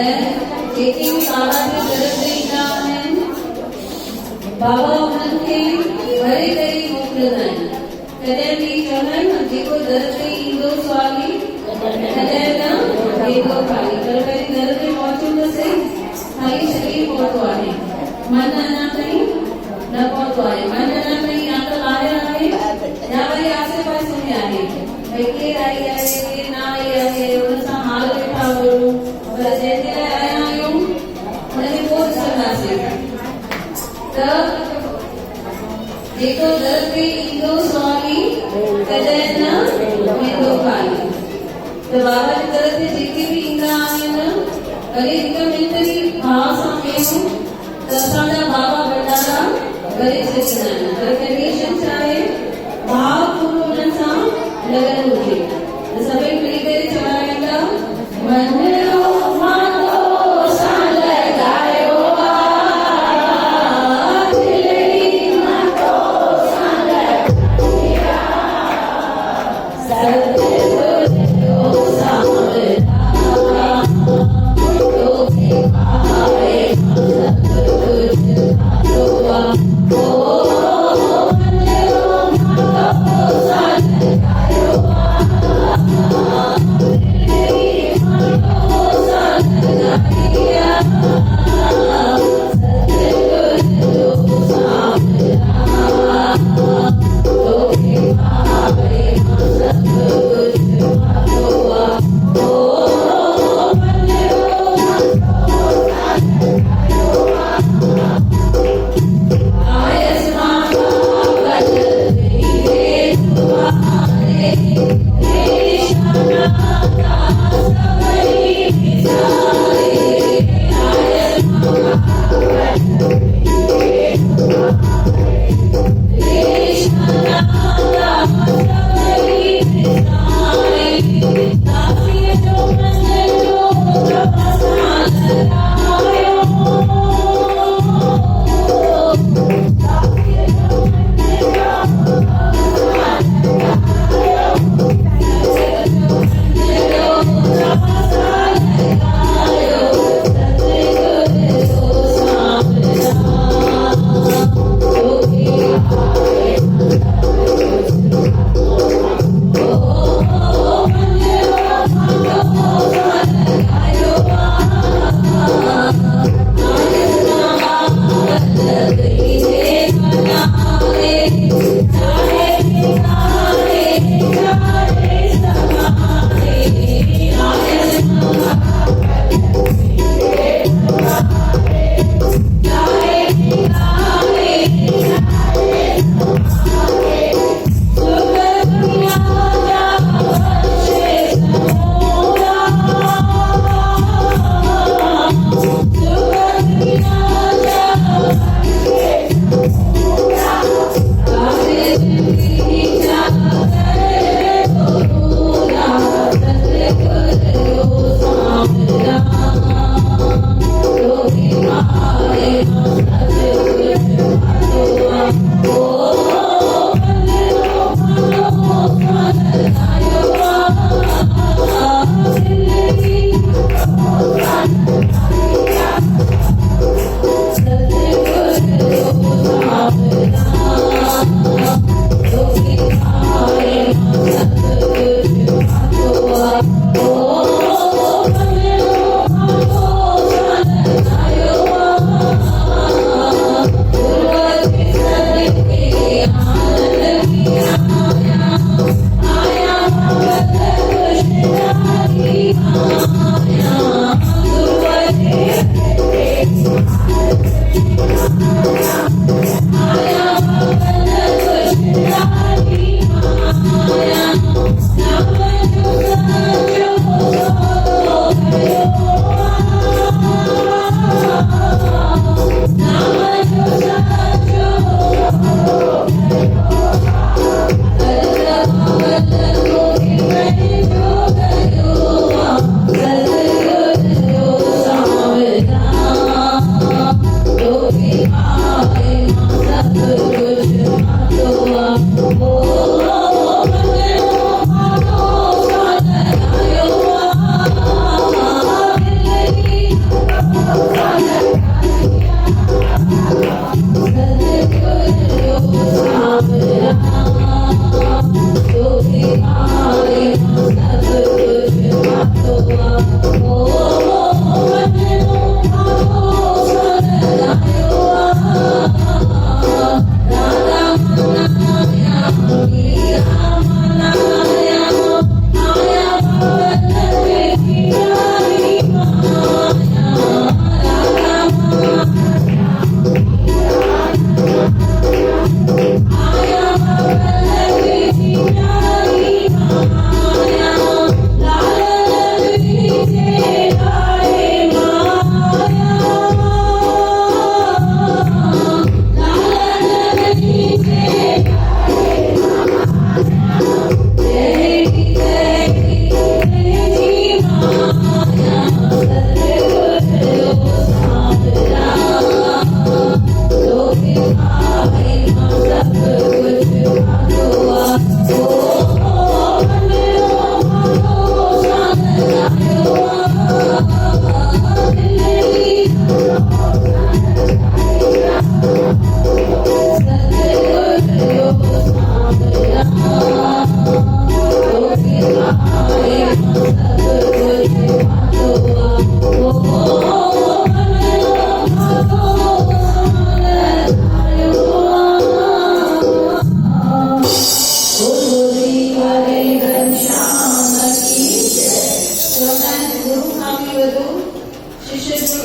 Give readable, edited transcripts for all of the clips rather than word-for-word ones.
ऐं जेके बि बाबा खे दर ते ईंदा आहिनि बाबा उन्हनि खे भरे करे मोकिलींदा आहिनि। कॾहिं बि चवंदा आहिनि न जेको दर ते ईंदो स्वामी कॾहिं न वेंदो खाली। पर वरी दर ते पहुचो त सही, खाली शरीर पहुतो आहे, मन अञा ताईं न पहुतो आहे। मन अञा ताईं या त ॿाहिरि आहे या वरी आसे पासे में आहे। भई केरु आई आहे केरु न आई आहे हुन सां हाल वेठा हुयूं, पर जंहिंजे लाइ आया आहियूं हुनखे पोइ ॾिसंदासीं त जेको दर ते ईंदो स्वामी कॾहिं न वेंदो खाली। त बाबा जी दर ते जेके बि ईंदा आहिनि वरी हिकु मिंट जी भाव सां कयूं त असांजा बाबा भंडारा भरे छॾींदा आहिनि। पर कंडीशन छा आहे, भाव पूरो हुननि सां लॻल हुजे। त सभई मिली करे चवाईंदा मंदिरो मातो सां लॻायो Oh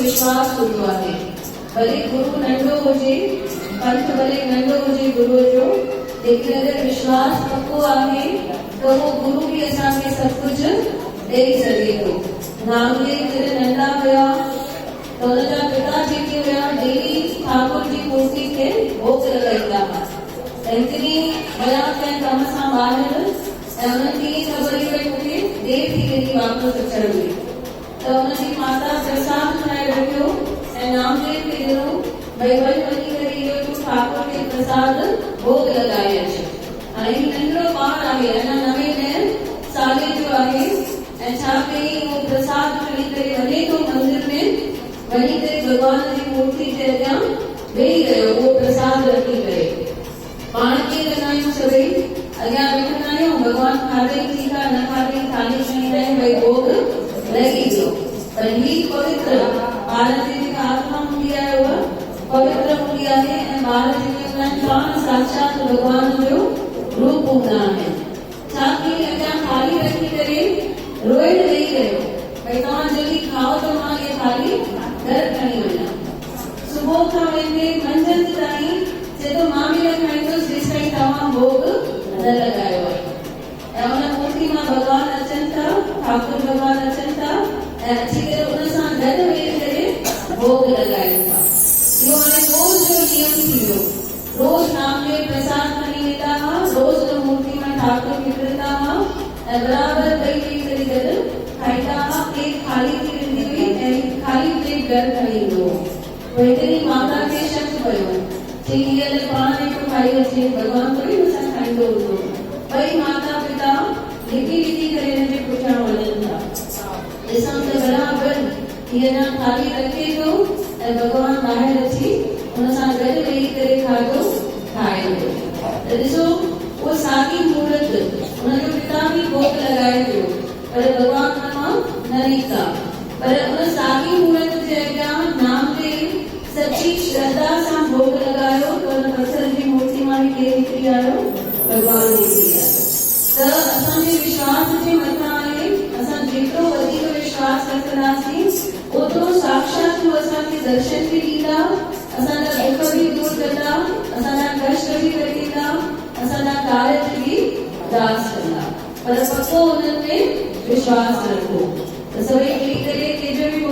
विश्वास हूंदो आहे। भले गुरु नंढो हुजे, पंथ भले नंढो हुजे गुरुअ जो, लेकिन अगर विश्वास पक्को आहे तो वो गुरु भी असांखे सब कुछ ॾेई सघे थो। नामदेव जॾहिं नंढा हुया त हुनजा पिता जेके हुया डेली ठाकुर जी मूर्ति खे भोग लॻाईंदा हुआ। एतिरी विया कंहिं कम सां ॿाहिरि ऐं उन्हनि खे ख़बर ई पई मूंखे देरि थी वेंदी वापसि अचण में, त हुनजी माता प्रसाद ठाहे रखियो ऐं नामदेव खे ॾिनो भई वञी करे इहो तूं ठाकुर खे प्रसाद भोग लॻाए अच। हाणे ही नंढड़ो ॿारु आहे, अञा 9 साले जो आहे ऐं छा कई उहो प्रसाद खणी करे वञे थो मंदिर में, वञी करे भॻवान जी मूर्ति जे अॻियां वेही रहियो उहो प्रसाद रखी करे। पाण कीअं कंदा आहियूं, सभई अॻियां वेठा आहियूं, भॻवान खाधई ठीकु आहे, न खाधई थाली खणी आहियूं भई भोग लॻी वियो। पर ही पवित्र ॿार जी जेका आत्मा हूंदी आहे उहा पवित्र हूंदी आहे ऐं ॿार जेके हूंदा आहिनि पाण साक्षात भॻवान जो रूप हूंदा आहिनि। छा की अॻियां थाली रखी करे रोइण वेही रहियो भई तव्हां जल्दी खाओ त मां इहा थाली घर खणी वञा। सुबुह खां वेंदे मंझंदि ताईं चए थो मां बि न खाईंदुसि जेसि ताईं तव्हां भोग न लॻायो आहे। ऐं उन मूर्ति मां भॻवान अचनि था, ठाकुर भॻवान अचनि था ऐं अची करे उन सां गॾु वेही करे भोग लॻाइनि था। इहो हाणे रोज़ जो नियम थी वियो। रोज़ नाम में प्रसाद खणी वेंदा हुआ, रोज़ उन मूर्ति में ठाकुर खे विझंदा हुआ ऐं बराबरि ॿई वेही करे गॾु खाईंदा हुआ। प्लेट खाली थी वेंदी हुई ऐं खाली प्लेट घर खणी ईंदो हो। पोइ हिकिड़ी माता खे शक पियो चई हीअ त पाण वेठो खाई अचे, भॻवान थोरी मूंसां खाईंदो हूंदो। ॿई माता पिता लिकी लिकी करे हिन जे पुठियां वञनि था। ॾिसूं त बराबरि हीअ अञा थाली रखे थो ऐं भॻवान ॿाहिरि अची हुन सां गॾु वेही करे खाधो खाए थो। त ॾिसो उहो साॻी मूर्त हुनजो पिता बि भोग लॻाए पियो, पर भॻवान हुन मां न निकिता। पर उन साॻी मूर्त जे अॻियां नामदेव सची श्रद्धा सां भोग लॻायो त हुन पत्थर जी मूर्ति मां बि केरु निकिरी आयो, भॻवान निकिरी आयो। त असांजे विश्वास जे मथां आहे, असां जेतिरो वधीक विश्वास रखंदासीं ओतिरो साक्षात हू असांखे दर्शन बि ॾींदा, असांजा दुख बि दूर कंदा, असांजा कष्ट बि कटींदा, असांजा कार्य बि दास कंदा। पर पक्को उन्हनि में विश्वास रखो। त सभई मिली करे कंहिंजो बि